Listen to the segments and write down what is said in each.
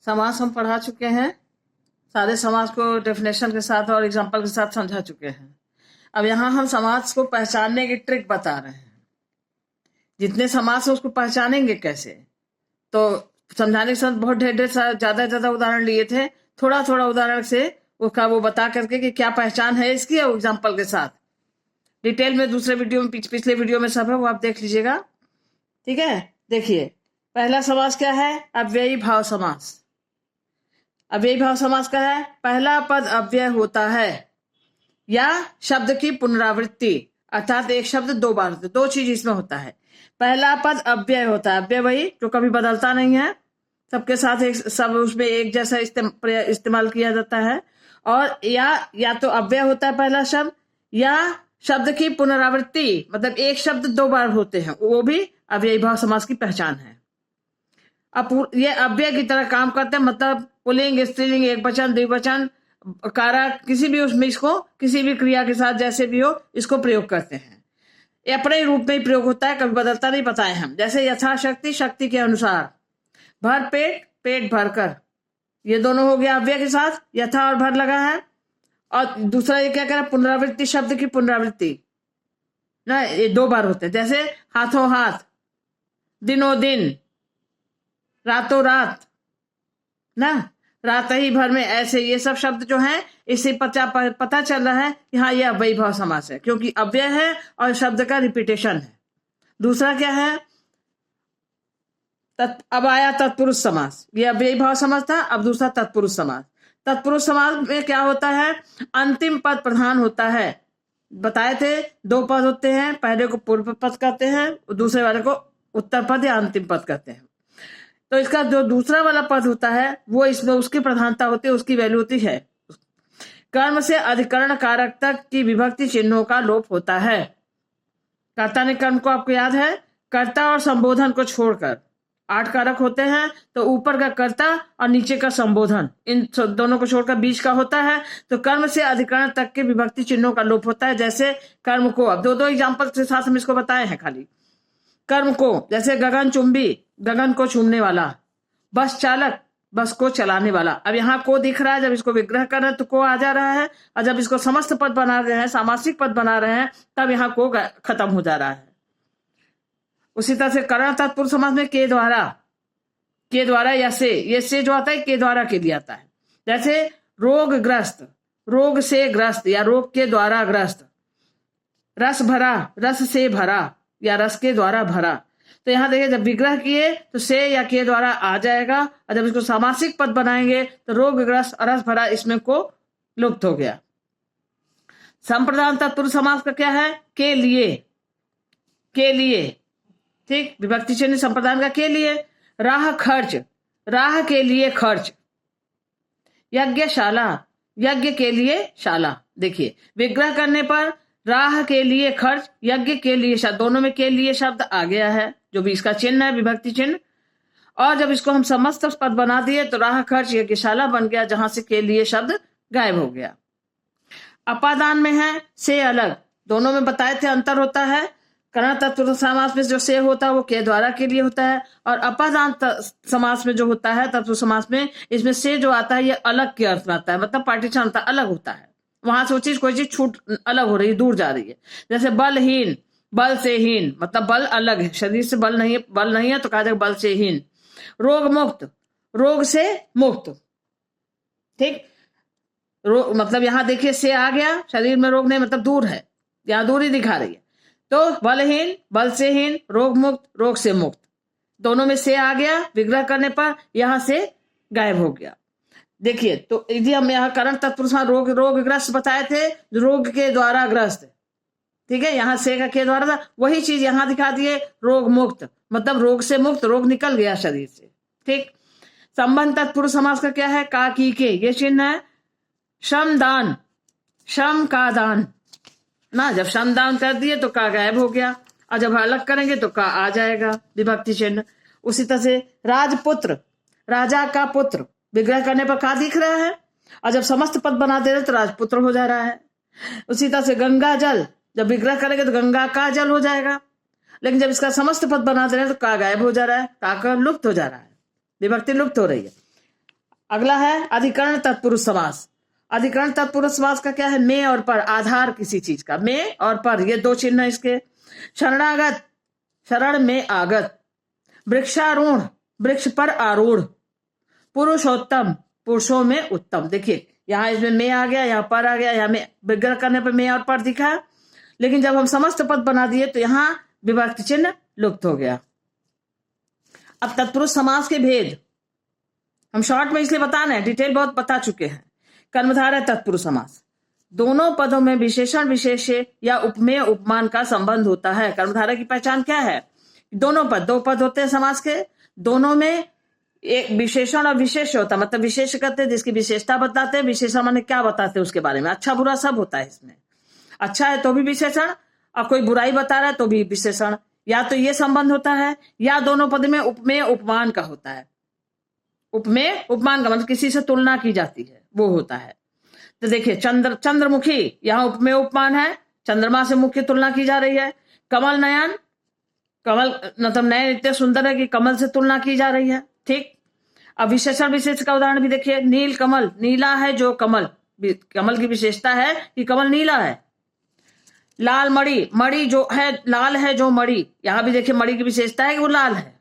समास हम पढ़ा चुके हैं, सारे समास को डेफिनेशन के साथ और एग्जाम्पल के साथ समझा चुके हैं। अब यहाँ हम समास को पहचानने की ट्रिक बता रहे हैं। जितने समास है उसको पहचानेंगे कैसे, तो समझाने के साथ बहुत ढेर ज्यादा उदाहरण लिए थे। थोड़ा थोड़ा उदाहरण से उसका वो बता करके कि क्या पहचान है इसकी, एग्जाम्पल के साथ। डिटेल में दूसरे वीडियो में, पिछले वीडियो में सब है, वो आप देख लीजिएगा। ठीक है, देखिए पहला समास क्या है, अव्ययी भाव समास। अव्ययी भाव समास का है, पहला पद अव्यय होता है या शब्द की पुनरावृत्ति, अर्थात एक शब्द दो बार होता है। दो चीज इसमें होता है, पहला पद अव्यय होता है, अव्यय वही जो कभी बदलता नहीं है, सबके साथ एक, सब उसमें एक जैसा इस्तेमाल किया जाता है। और या तो अव्यय होता है पहला शब्द, या शब्द की पुनरावृत्ति, मतलब एक शब्द दो बार होते हैं, वो भी अव्ययी भाव समास की पहचान है। अब ये अव्यय की तरह काम करते हैं, मतलब पुल्लिंग, स्त्रीलिंग, एक वचन, द्विवचन, कारक, किसी भी उसमें इसको किसी भी क्रिया के साथ जैसे भी हो इसको प्रयोग करते हैं। ये अपने रूप में ही प्रयोग होता है, कभी बदलता नहीं, बताए हम। जैसे यथाशक्ति, शक्ति के अनुसार, भर पेट, पेट भरकर, ये दोनों हो गया अव्यय के साथ, यथा और भर लगा है। और दूसरा ये क्या कह रहा है, पुनरावृत्ति, शब्द की पुनरावृत्ति ना, ये दो बार होते हैं। जैसे हाथों हाथ, दिनों दिन, रातों रात ना, रात ही भर में, ऐसे ये सब शब्द जो हैं इससे पता चल रहा है कि हाँ ये अव्ययी भाव समास है, क्योंकि अव्यय है और शब्द का रिपीटेशन है। दूसरा क्या है, अब आया तत्पुरुष समास। ये अव्ययी भाव समास था, अब दूसरा तत्पुरुष समास। तत्पुरुष समास में क्या होता है, अंतिम पद प्रधान होता है। बताए थे दो पद होते हैं, पहले को पूर्व पद कहते हैं, दूसरे वाले को उत्तर पद या अंतिम पद कहते हैं। तो इसका जो दूसरा वाला पद होता है वो इसमें उसकी प्रधानता होती है, उसकी वैल्यू होती है। कर्म से अधिकरण कारक तक की विभक्ति चिन्हों का लोप होता है। कर्ता ने कर्म को, आपको याद है, कर्ता और संबोधन को छोड़कर 8 कारक होते हैं, तो ऊपर का कर्ता और नीचे का संबोधन, इन दोनों को छोड़कर बीच का होता है। तो कर्म से अधिकरण तक के विभक्ति चिन्हों का लोप होता है। जैसे कर्म को, अब दो एग्जाम्पल के साथ हम इसको बताए हैं खाली। कर्म को, जैसे गगन चुंबी, गगन को चूमने वाला, बस चालक, बस को चलाने वाला। अब यहाँ को दिख रहा है, जब इसको विग्रह कर रहे हैं तो को आ जा रहा है, और जब इसको समस्त पद बना रहे हैं, सामासिक पद बना रहे हैं, तब यहाँ को खत्म हो जा रहा है। उसी तरह से करण तत्पुरुष समास में के द्वारा या से, ये से जो आता है के द्वारा के लिए आता है। जैसे रोगग्रस्त, रोग से ग्रस्त या रोग के द्वारा ग्रस्त। रस भरा, रस से भरा या रस के द्वारा भरा। तो यहाँ देखिए, जब विग्रह किए तो से या के द्वारा आ जाएगा, और जब इसको सामासिक पद बनाएंगे तो रोगग्रस्त, रस भरा, इसमें को लुप्त हो गया। संप्रदान तत्पुरुष समास का क्या है, के लिए, के लिए, ठीक, विभक्ति चिन्ह संप्रदान का के लिए। राह खर्च, राह के लिए खर्च। यज्ञशाला, यज्ञ के लिए शाला। देखिए विग्रह करने पर राह के लिए खर्च, यज्ञ के लिए शब्द, दोनों में के लिए शब्द आ गया है, जो भी इसका चिन्ह है विभक्ति चिन्ह। और जब इसको हम समस्त पद बना दिए तो राह खर्च यज्ञशाला बन गया, जहां से के लिए शब्द गायब हो गया। अपादान में है से अलग, दोनों में बताए थे अंतर होता है। करण तत्पुरुष समास में जो से होता है वो के द्वारा के लिए होता है, और अपादान समास में जो होता है तत्पुरुष समास में, इसमें से जो आता है ये अलग के अर्थ में आता है, मतलब पार्टीशन होता है, अलग होता है। वहां से वो चीज, कोई चीज छूट, अलग हो रही है, दूर जा रही है। जैसे बलहीन, बल से हीन, मतलब बल अलग है, शरीर से बल नहीं है तो कहा जाएगा बल से हीन। रोग मुक्त, रोग से मुक्त, ठीक, रोग मतलब यहाँ देखिए से आ गया, शरीर में रोग नहीं, मतलब दूर है, यहाँ दूरी दिखा रही है। तो बलहीन, बल से हीन, रोग मुक्त, रोग से मुक्त, दोनों में से आ गया, विग्रह करने पर यहां से गायब हो गया। देखिए तो यदि हम यहाँ करण तत्पुरुष रोगग्रस्त बताए थे, रोग के द्वारा ग्रस्त, ठीक है, यहाँ से का के द्वारा था, वही चीज यहाँ दिखा दिए, रोग मुक्त, मतलब रोग से मुक्त, रोग निकल गया शरीर से, ठीक। संबंध तत्पुरुष समास का क्या है, का की के, ये चिन्ह है। श्रम दान, श्रम का दान ना, जब श्रम दान कर दिए तो का गायब हो गया, और जब अलग करेंगे तो का आ जाएगा, विभक्ति चिन्ह। उसी तरह से राजपुत्र, राजा का पुत्र, विग्रह करने पर का दिख रहा है, और जब समस्त पद बना दे रहे तो राजपुत्र हो जा रहा है। उसी तरह से गंगा जल, जब विग्रह करेंगे तो गंगा का जल हो जाएगा, लेकिन जब इसका समस्त पद बना दे रहे हैं तो का गायब हो जा रहा है, का लुप्त हो जा रहा है, विभक्ति लुप्त हो रही है। अगला है अधिकरण तत्पुरुष समास। अधिकरण तत्पुरुष समास का क्या है? में और पर, आधार किसी चीज का, में और पर, ये दो चिन्ह है इसके। शरणागत, शरण में आगत। वृक्षारूढ़, वृक्ष पर आरूढ़। पुरुषोत्तम, पुरुषों में उत्तम। देखिए यहाँ इसमें में आ गया, यहाँ पर आ गया, यहाँ में विग्रह करने पर में और पर दिखा, लेकिन जब हम समस्त पद बना दिए तो यहाँ विभक्ति चिन्ह लुप्त हो गया। अब तत्पुरुष समास के भेद हम शॉर्ट में इसलिए बता रहे हैं, डिटेल बहुत बता चुके हैं। कर्मधारय तत्पुरुष समास, दोनों पदों में विशेषण विशेष्य या उपमेय उपमान का संबंध होता है। कर्मधारय की पहचान क्या है? दोनों पद, दो पद होते हैं समास के, दोनों में एक विशेषण और विशेष होता है। मतलब विशेष करते हैं जिसकी विशेषता बताते हैं, विशेषण माने क्या बताते हैं उसके बारे में, अच्छा बुरा सब होता है इसमें। अच्छा है तो भी विशेषण, और कोई बुराई बता रहा है तो भी विशेषण। या तो ये संबंध होता है, या दोनों पद में उपमेय उपमान का होता है। उपमेय उपमान का मतलब किसी से तुलना की जाती है, वो होता है। तो देखिए चंद्रमुखी, यहाँ उपमेय उपमान है, चंद्रमा से मुख की तुलना की जा रही है। कमल नयन, कमल मतलब नयन इतने सुंदर है कि कमल से तुलना की जा रही है। ठीक, अब विशेषण विशेष का उदाहरण भी देखिए। नील कमल, नीला है जो कमल, कमल की विशेषता है कि कमल नीला है। लाल मणि, मणि जो है लाल है जो मणि, यहां भी देखिए मणि की विशेषता है कि वो लाल है।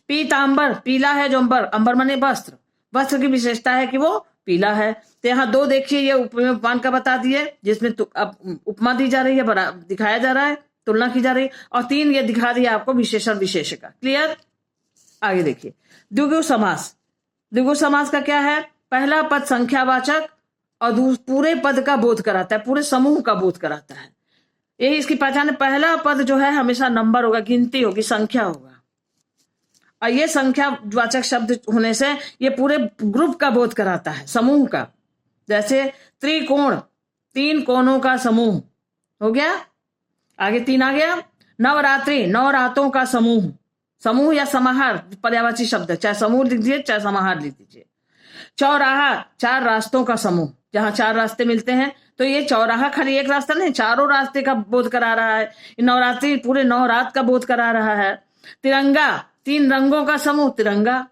पीतांबर, पीला है जो अंबर, अंबर माने वस्त्र, वस्त्र की विशेषता है कि वो पीला है। तो यहाँ दो देखिए ये उपमान का बता दिए, जिसमें उपमा दी जा रही है, दिखाया जा रहा है, तुलना की जा रही है। और तीन ये दिखा दिया आपको विशेषण विशेष का। क्लियर? आगे देखिए द्विगु समास। द्विगु समास का क्या है? पहला पद संख्यावाचक और पूरे पद का बोध कराता है, पूरे समूह का बोध कराता है। यही इसकी पहचान है। पहला पद जो है हमेशा नंबर होगा, गिनती होगी, संख्या होगा। और ये संख्या वाचक शब्द होने से ये पूरे ग्रुप का बोध कराता है, समूह का। जैसे त्रिकोण, तीन कोणों का समूह हो गया। आगे तीन आ गया। नवरात्रि, नौ रातों का समूह, समूह या समाहार पर्यायवाची शब्द है, चाहे समूह लिख दीजिए चाहे समाहार लिख दीजिए। चौराहा, चार रास्तों का समूह, जहां चार रास्ते मिलते हैं। तो ये चौराहा खाली एक रास्ता नहीं, चारों रास्ते का बोध करा रहा है। नवरात्रि पूरे 9 रात का बोध करा रहा है। तिरंगा, तीन रंगों का समूह तिरंगा।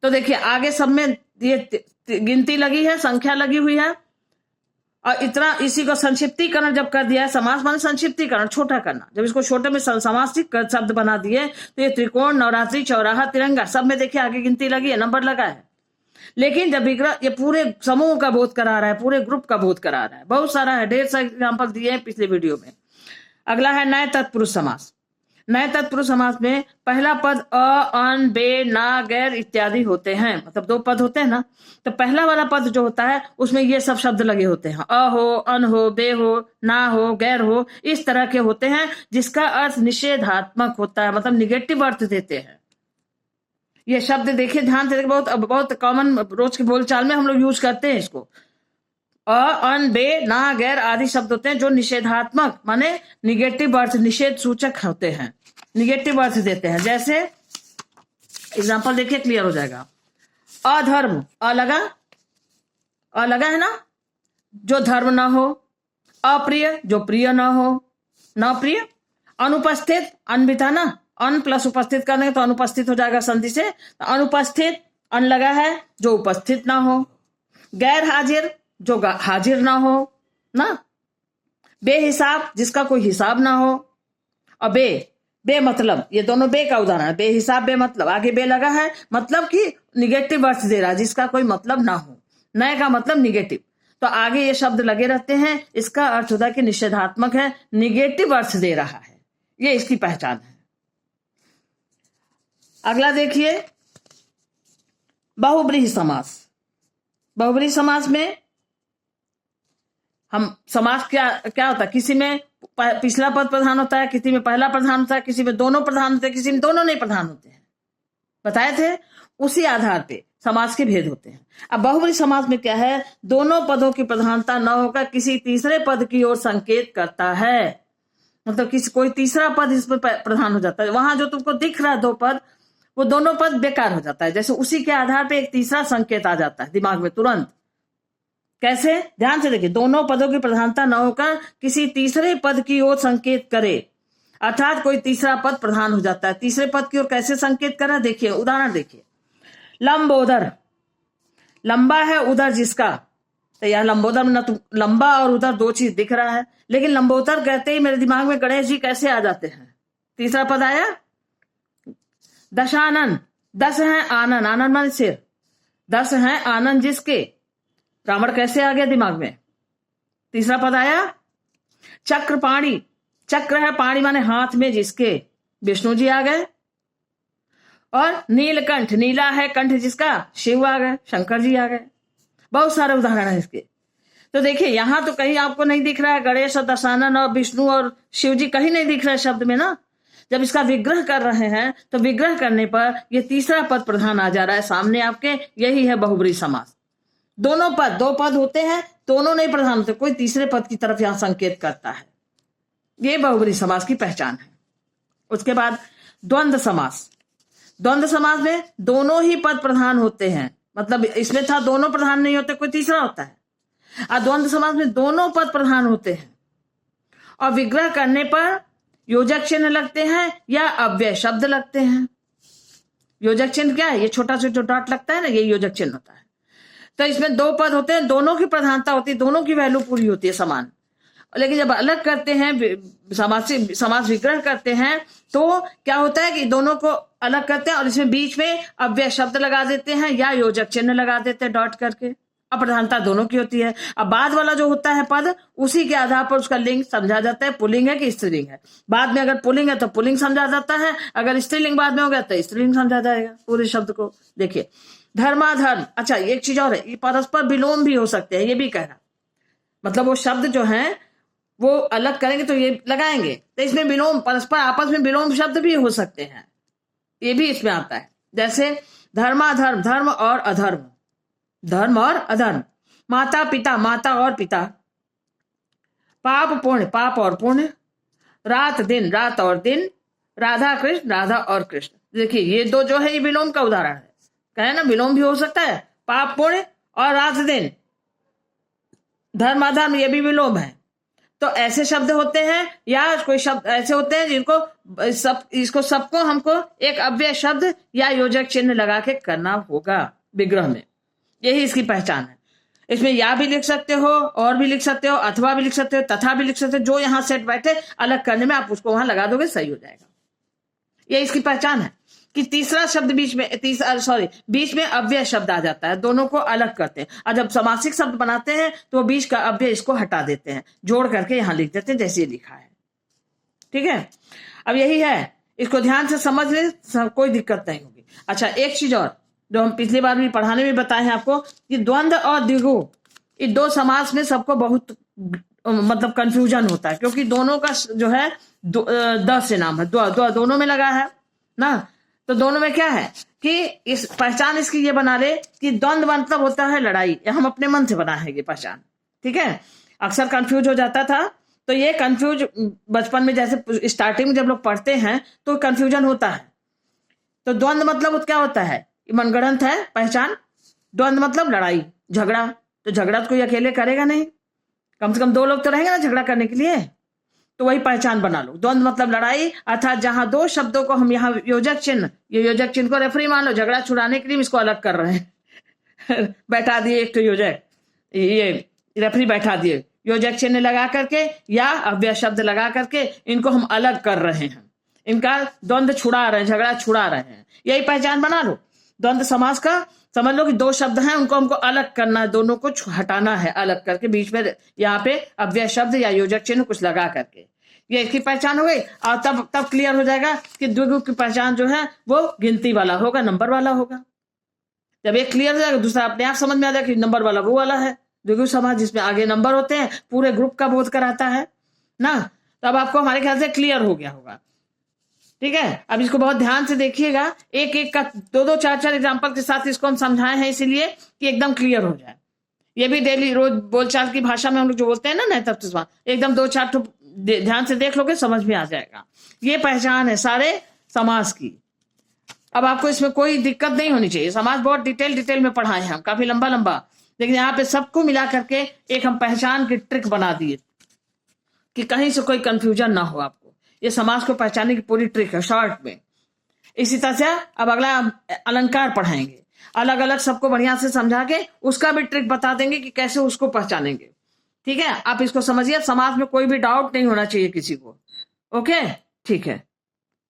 तो देखिए आगे सब में ये गिनती लगी है, संख्या लगी हुई है। और इतना इसी को संक्षिप्तीकरण जब कर दिया है, समास माने संक्षिप्तीकरण, छोटा करना। जब इसको छोटे में समासिक शब्द बना दिए तो ये त्रिकोण, नवरात्रि, चौराहा, तिरंगा सब में देखिए आगे गिनती लगी है, नंबर लगा है। लेकिन जब विग्रह ये पूरे समूह का बोध करा रहा है, पूरे ग्रुप का बोध करा रहा है, बहुत सारा है, ढेर सारे एग्जाम्पल दिए हैं पिछले वीडियो में। अगला है नए तत्पुरुष समास। नए तत्पुरुष समास में पहला पद अ, अन, बे, ना, गैर इत्यादि होते हैं। मतलब दो पद होते हैं ना, तो पहला वाला पद जो होता है उसमें ये सब शब्द लगे होते हैं। अ हो, अन हो, बे हो, ना हो, गैर हो, इस तरह के होते हैं, जिसका अर्थ निषेधात्मक होता है, मतलब निगेटिव अर्थ देते हैं। ये शब्द देखिए ध्यान से, बहुत बहुत कॉमन रोज के बोलचाल में हम लोग यूज करते हैं इसको। अ, अन, बे, ना, गैर आदि शब्द होते हैं जो निषेधात्मक माने निगेटिव अर्थ, निषेध सूचक होते हैं, निगेटिव अर्थ देते हैं। जैसे एग्जांपल देखिए क्लियर हो जाएगा। अधर्म, अ लगा है ना, जो धर्म ना हो। अप्रिय, जो प्रिय ना हो, न प्रिय। अनुपस्थित, अन भी था ना, अन प्लस उपस्थित करने तो अनुपस्थित हो जाएगा संधि से। अनुपस्थित, अन लगा है, जो उपस्थित ना हो। गैर हाजिर, जो हाजिर ना हो ना। बेहिसाब, जिसका कोई हिसाब ना हो। और बे मतलब, ये दोनों बे का उदाहरण है। बेहिसाब, बे मतलब, आगे बे लगा है, मतलब कि निगेटिव अर्थ दे रहा है, जिसका कोई मतलब ना हो। नए का मतलब निगेटिव, तो आगे ये शब्द लगे रहते हैं, इसका अर्थ होता है कि निषेधात्मक है, निगेटिव अर्थ दे रहा है। ये इसकी पहचान है। अगला देखिए बहुब्रीहि समास। बहुब्रीहि समास में हम समास क्या होता है, किसी में पिछला पद प्रधान होता है, किसी में पहला प्रधान होता है, किसी में दोनों प्रधान होते हैं, किसी में दोनों नहीं प्रधान होते हैं, बताए थे। उसी आधार पे समास के भेद होते हैं। अब बहुब्रीहि समास में क्या है, दोनों पदों की प्रधानता न होकर किसी तीसरे पद की ओर संकेत करता है। मतलब कोई तीसरा पद इस पर प्रधान हो जाता है। वहां जो तुमको दिख रहा है दो पद, वो दोनों पद बेकार हो जाता है। जैसे उसी के आधार पे एक तीसरा संकेत आ जाता है दिमाग में तुरंत। कैसे, ध्यान से देखिए। दोनों पदों की प्रधानता न होकर किसी तीसरे पद की ओर संकेत करे, अर्थात कोई तीसरा पद प्रधान हो जाता है। तीसरे पद की ओर कैसे संकेत करा, देखिए उदाहरण देखिए। लंबोदर, लंबा है उधर जिसका, तो यह लंबोदर में न तो लंबा और उधर दो चीज दिख रहा है, लेकिन लंबोदर कहते ही मेरे दिमाग में गणेश जी कैसे आ जाते हैं। तीसरा पद आया दशानन, 10 है आनन, आनन माने सिर, 10 है आनन जिसके, रावण कैसे आ गया दिमाग में। तीसरा पद आया चक्रपाणी, चक्र है पाणी माने हाथ में जिसके, विष्णु जी आ गए। और नीलकंठ, नीला है कंठ जिसका, शिव आ गए, शंकर जी आ गए। बहुत सारे उदाहरण है इसके। तो देखिए यहां तो कहीं आपको नहीं दिख रहा है गणेश और दशानन और विष्णु और शिव जी, कहीं नहीं दिख रहा है शब्द में ना। जब इसका विग्रह कर रहे हैं तो विग्रह करने पर ये तीसरा पद प्रधान आ जा रहा है सामने आपके, यही है बहुब्री समास। दोनों पद, दो पद होते हैं, दोनों नहीं प्रधान होते, कोई तीसरे पद की तरफ यहां संकेत करता है। ये बहुब्री समास की पहचान है। उसके बाद द्वंद्व समास, द्वंद्व समास में दोनों ही पद प्रधान होते हैं, मतलब इसमें था दोनों प्रधान नहीं होते, कोई तीसरा होता है। और द्वंद्व समास में दोनों पद प्रधान होते हैं और विग्रह करने पर योजक चिन्ह लगते हैं या अव्यय शब्द लगते हैं। योजक चिन्ह क्या है, ये छोटा सा जो डॉट लगता है ना, ये योजक चिन्ह होता है। तो इसमें दो पद होते हैं, दोनों की प्रधानता होती है, दोनों की वैल्यू पूरी होती है समान। लेकिन जब अलग करते हैं, समास विग्रह करते हैं, तो क्या होता है कि दोनों को अलग करते हैं और इसमें बीच में अव्यय शब्द लगा देते हैं या योजक चिन्ह लगा देते हैं डॉट करके। अप्रधानता दोनों की होती है। अब बाद वाला जो होता है पद, उसी के आधार पर उसका लिंग समझा जाता है, पुल्लिंग है कि स्त्रीलिंग है। बाद में अगर पुल्लिंग है तो पुल्लिंग समझा जाता है, अगर स्त्रीलिंग बाद में हो गया तो स्त्रीलिंग समझा जाएगा पूरे शब्द को। देखिए धर्माधर्म, अच्छा एक चीज और है, ये परस्पर विलोम भी हो सकते हैं, ये भी कह रहा, मतलब वो शब्द जो है वो अलग करेंगे तो ये लगाएंगे, तो इसमें विलोम, परस्पर आपस में विलोम शब्द भी हो सकते हैं, ये भी इसमें आता है। जैसे धर्माधर्म, धर्म और अधर्म, धर्म और अधर्म। माता पिता, माता और पिता। पाप पुण्य, पाप और पुण्य। रात दिन, रात और दिन। राधा कृष्ण, राधा और कृष्ण। देखिए ये दो जो है ये विलोम का उदाहरण है, कहे ना विलोम भी हो सकता है, पाप पुण्य और रात दिन। धर्म अधर्म ये भी विलोम है। तो ऐसे शब्द होते हैं या कोई शब्द ऐसे होते हैं जिनको इसको सबको हमको एक अव्यय शब्द या योजक चिन्ह लगा के करना होगा विग्रह में, यही इसकी पहचान है। इसमें या भी लिख सकते हो, और भी लिख सकते हो, अथवा भी लिख सकते हो, तथा भी लिख सकते हो, जो यहां सेट बैठे अलग करने में आप उसको वहां लगा दोगे, सही हो जाएगा। ये इसकी पहचान है कि तीसरा शब्द बीच में अव्यय शब्द आ जाता है, दोनों को अलग करते हैं। और जब समासिक शब्द बनाते हैं तो बीच का अव्यय इसको हटा देते हैं, जोड़ करके यहां लिख देते हैं जैसे ये लिखा है। ठीक है, अब यही है, इसको ध्यान से समझ ले, कोई दिक्कत नहीं होगी। अच्छा एक चीज और जो हम पिछली बार भी पढ़ाने में बताए हैं आपको, कि द्वंद्व और द्विगु, ये दो समास में सबको बहुत मतलब कंफ्यूजन होता है, क्योंकि दोनों का जो है द से नाम है, दोनों में लगा है ना। तो दोनों में क्या है कि इस पहचान इसकी ये बना ले कि द्वंद्व मतलब होता है लड़ाई, हम अपने मन से बनाए ये पहचान। ठीक है, अक्सर कंफ्यूज हो जाता था, तो ये कंफ्यूज बचपन में जैसे स्टार्टिंग में जब लोग पढ़ते हैं तो कंफ्यूजन होता है। तो द्वंद्व मतलब क्या होता है, मनगढ़ंत है पहचान। द्वंद्व मतलब लड़ाई झगड़ा, तो झगड़ा तो कोई अकेले करेगा नहीं, कम से कम दो लोग तो रहेंगे ना झगड़ा करने के लिए, तो वही पहचान बना लो। द्वंद्व मतलब लड़ाई, अर्थात जहां दो शब्दों को हम यहाँ योजक चिन्ह, ये योजक चिन्ह को रेफरी मान लो, झगड़ा छुड़ाने के लिए इसको अलग कर रहे हैं बैठा दिए एक तो योजक, ये रेफरी बैठा दिए, योजक चिन्ह लगा करके या अव्यय शब्द लगा करके इनको हम अलग कर रहे हैं, इनका द्वंद्व छुड़ा रहे हैं, झगड़ा छुड़ा रहे हैं, यही पहचान बना लो। द्वंद्व समास का समझ लो कि दो शब्द हैं, उनको हमको अलग करना है, दोनों को हटाना है अलग करके, बीच में यहाँ पे अव्यय शब्द या योजक चिन्ह कुछ लगा करके, ये इसकी तब हो गई। और तब क्लियर हो जाएगा कि द्विगु की पहचान जो है वो गिनती वाला होगा, नंबर वाला होगा। जब एक क्लियर हो जाएगा दूसरा अपने आप समझ में आ जाएगा कि नंबर वाला वो वाला है। द्विगु समास जिसमें आगे नंबर होते हैं, पूरे ग्रुप का बोध कराता है ना, तब आपको हमारे ख्याल से क्लियर हो गया होगा। ठीक है, अब इसको बहुत ध्यान से देखिएगा, एक एक का दो चार एग्जाम्पल के साथ इसको हम समझाए हैं इसलिए कि एकदम क्लियर हो जाए। ये भी डेली रोज बोलचाल की भाषा में हम लोग जो बोलते हैं ना, नहीं तब तो एकदम दो चार तो ध्यान से देख लोगे, समझ में आ जाएगा। ये पहचान है सारे समास की। अब आपको इसमें कोई दिक्कत नहीं होनी चाहिए। समास बहुत डिटेल में पढ़ाए हैं हम, काफी लंबा, लेकिन यहाँ पे सबको मिला करके एक हम पहचान की ट्रिक बना दिए कि कहीं से कोई कंफ्यूजन ना हो आपको। ये समास को पहचानने की पूरी ट्रिक है शॉर्ट में। इसी तरह से अब अगला अलंकार पढ़ाएंगे। अलग अलग सबको बढ़िया से समझा के उसका भी ट्रिक बता देंगे कि कैसे उसको पहचानेंगे। ठीक है, आप इसको समझिए, समाज में कोई भी डाउट नहीं होना चाहिए किसी को। ओके, ठीक है।